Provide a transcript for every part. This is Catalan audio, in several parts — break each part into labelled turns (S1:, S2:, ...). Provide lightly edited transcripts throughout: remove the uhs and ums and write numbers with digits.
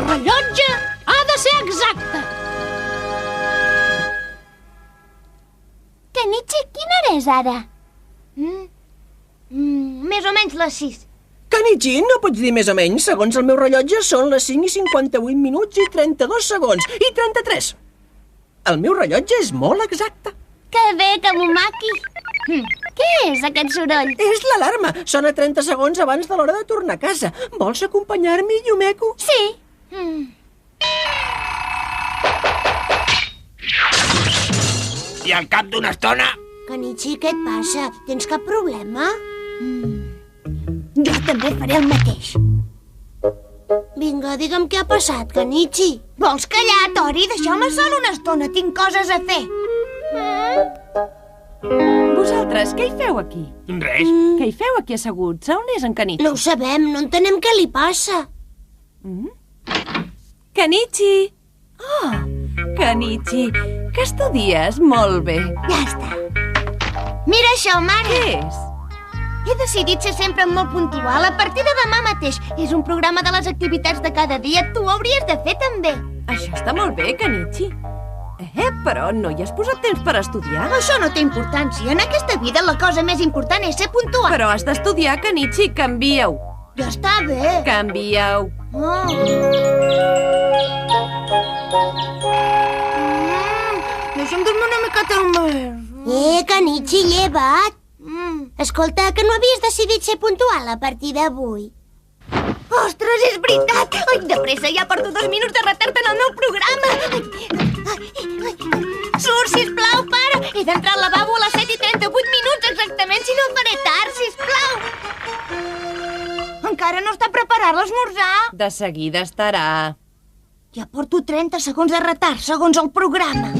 S1: rellotge ha de ser exacte.
S2: Kenichi, quina hora és ara?
S3: Més o menys les 6.
S4: Kenichi, no pots dir més o menys. Segons el meu rellotge són les 5:58 minuts i 32 segons. I 33. El meu rellotge és molt exacte.
S2: Que bé, Kamumaki. Què és aquest soroll?
S4: És l'alarma. Sona 30 segons abans de l'hora de tornar a casa. Vols acompanyar-m'hi, Yumeko?
S2: Sí.
S5: I al cap d'una estona...
S3: Kenichi, què et passa? Tens cap problema? Jo també faré el mateix. Vinga, digue'm què ha passat, Kenichi. Vols callar, Tori? Deixeu-me sol una estona, tinc coses a fer.
S6: Vosaltres, què hi feu aquí?
S5: Res.
S6: Què hi feu aquí asseguts? On és en Kenichi?
S3: No ho sabem, no entenem què li passa.
S6: Kenichi! Oh, Kenichi, que estudies molt bé.
S3: Ja està. Mira això, mare.
S6: Què és?
S3: He decidit ser sempre molt puntual a partir de demà mateix. És un programa de les activitats de cada dia. Tu ho hauries de fer també.
S6: Això està molt bé, Kenichi. Però no hi has posat temps per estudiar.
S3: Això no té importància. En aquesta vida la cosa més important és ser puntual.
S6: Però has d'estudiar, Kenichi. Canvia-ho.
S3: Ja està bé.
S6: Canvia-ho.
S3: Deixa'm dormir una miqueta més. Kenichi, lleva't. Escolta, que no havies decidit ser puntual a partir d'avui. Ostres, és veritat! Ai, de pressa, ja porto 2 minuts de retard en el meu programa! Surt, sisplau, pare! He d'entrar al lavabo a les 7:38 minuts exactament, si no faré tard, sisplau! Encara no està preparat l'esmorzar?
S6: De seguida estarà.
S3: Ja porto 30 segons de retard, segons el programa.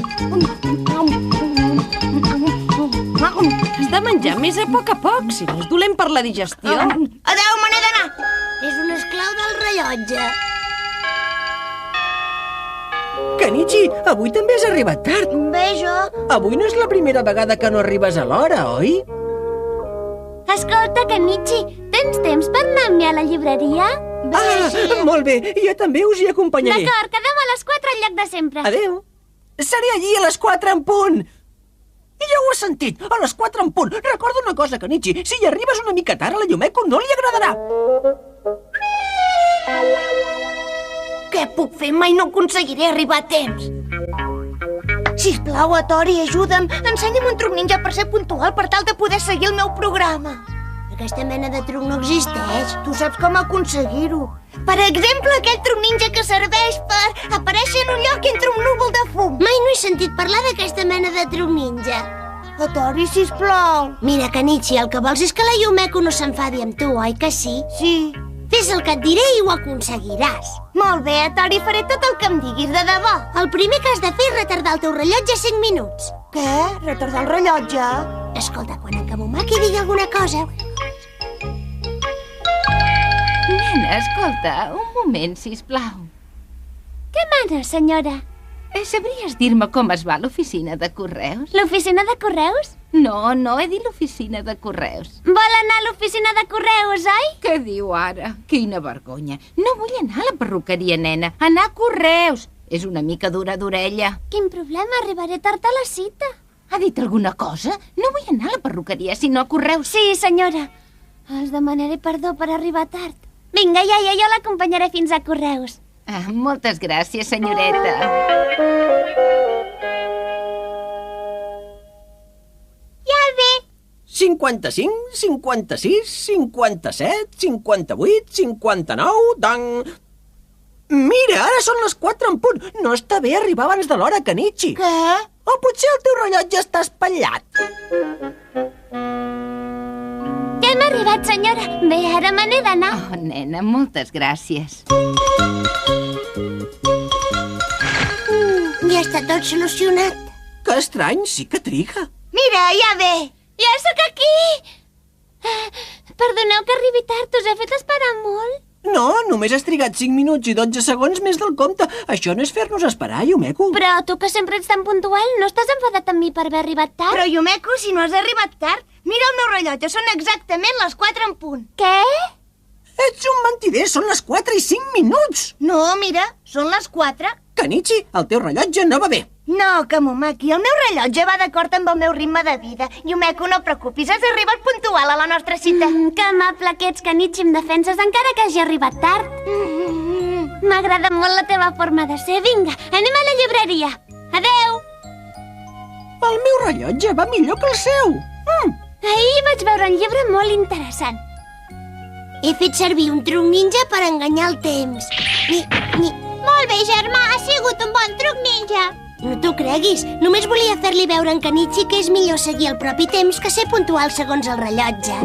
S6: Has de menjar més a poc, si no és dolent per la digestió.
S3: Adéu, me n'he d'anar! És un esclau del rellotge.
S4: Kenichi, avui també has arribat tard.
S3: Bé, jo...
S4: Avui no és la primera vegada que no arribes a l'hora, oi?
S2: Escolta, Kenichi, tens temps per anar-me a la llibreria?
S4: Molt bé, jo també us hi acompanyaré.
S2: D'acord, quedem a les 4 al lloc de sempre.
S4: Adéu. Seré allí a les 4 en punt. I ja ho has sentit, a les 4 en punt. Recorda una cosa, Kenichi, si hi arribes una mica tard a la Yumeko no li agradarà.
S3: Què puc fer? Mai no aconseguiré arribar a temps. Sisplau, Tori, ajuda'm. Ensenya'm un truc ninja per ser puntual per tal de poder seguir el meu programa. Aquesta mena de truc no existeix. Tu saps com aconseguir-ho. Per exemple, aquell truc ninja que serveix per aparèixer en un lloc entre un núvol de fum. Mai no he sentit parlar d'aquesta mena de truc ninja. Tori, sisplau. Mira, Kenichi, el que vols és que la Yumeko no s'enfadi amb tu, oi que sí? Sí. Fes el que et diré i ho aconseguiràs. Molt bé, Tori, faré tot el que em diguis, de debò. El primer que has de fer és retardar el teu rellotge 5 minuts. Què? Retardar el rellotge? Escolta, quan en Kamumaki digui alguna cosa...
S7: Nena, escolta, un moment, sisplau.
S2: Què mana, senyora?
S7: Sabries dir-me com es va a l'oficina de correus?
S2: L'oficina de correus?
S7: No, he dit l'oficina de correus.
S2: Vol anar a l'oficina de correus, oi?
S7: Què diu ara? Quina vergonya. No vull anar a la perruqueria, nena. Anar a correus. És una mica dura d'orella.
S2: Quin problema, arribaré tard a la cita.
S7: Ha dit alguna cosa? No vull anar a la perruqueria, sinó a correus.
S2: Sí, senyora. Els demanaré perdó per arribar tard. Vinga, iaia, jo l'acompanyaré fins a correus.
S7: Moltes gràcies, senyoreta.
S2: Ja ve.
S4: 55, 56, 57, 58, 59, dang... Mira, ara són les 4 en punt. No està bé arribar abans de l'hora, Kenichi.
S3: Què?
S4: O potser el teu rellotge està espatllat.
S2: Ja hem arribat, senyora. Bé, ara me n'he d'anar.
S7: Oh, nena, moltes gràcies.
S3: Ja està tot solucionat.
S4: Que estrany, sí que triga.
S3: Mira, ja ve.
S2: Ja sóc aquí! Perdoneu que arribi tard, us he fet esperar molt.
S4: No, només has trigat 5 minuts i 12 segons més del compte. Això no és fer-nos esperar, Yumeko.
S2: Però tu que sempre ets tan puntual, no estàs enfadat amb mi per haver arribat tard?
S3: Però, Yumeko, si no has arribat tard, mira el meu rellotge, són exactament les 4 en punt.
S2: Què?
S4: Ets un mentider, són les 4 i 5 minuts!
S3: No, mira, són les 4.
S4: Canichi, el teu rellotge no va bé.
S3: No, Kamumaki, el meu rellotge va d'acord amb el meu ritme de vida. Yumeko, no preocupis, has arribat puntual a la nostra cita.
S2: Que amable que ets, Kenichi, em defenses encara que hagi arribat tard. M'agrada molt la teva forma de ser. Vinga, anem a la llibreria. Adeu!
S4: El meu rellotge va millor que el seu.
S2: Ahir vaig veure un llibre molt interessant.
S3: He fet servir un truc ninja per enganyar el temps.
S2: Molt bé, germà, ha sigut un bon truc ninja.
S3: No t'ho creguis, només volia fer-li veure en Kenichi que és millor seguir el propi temps que ser puntual segons el rellotge.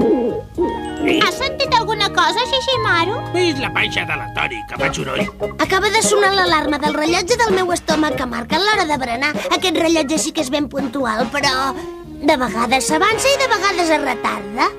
S2: Has sentit alguna cosa, Shishimaru?
S5: És la panxa de la Tori, que fa soroll.
S3: Acaba de sonar l'alarma del rellotge del meu estómac que marca l'hora de berenar. Aquest rellotge sí que és ben puntual, però de vegades s'avança i de vegades es retarda.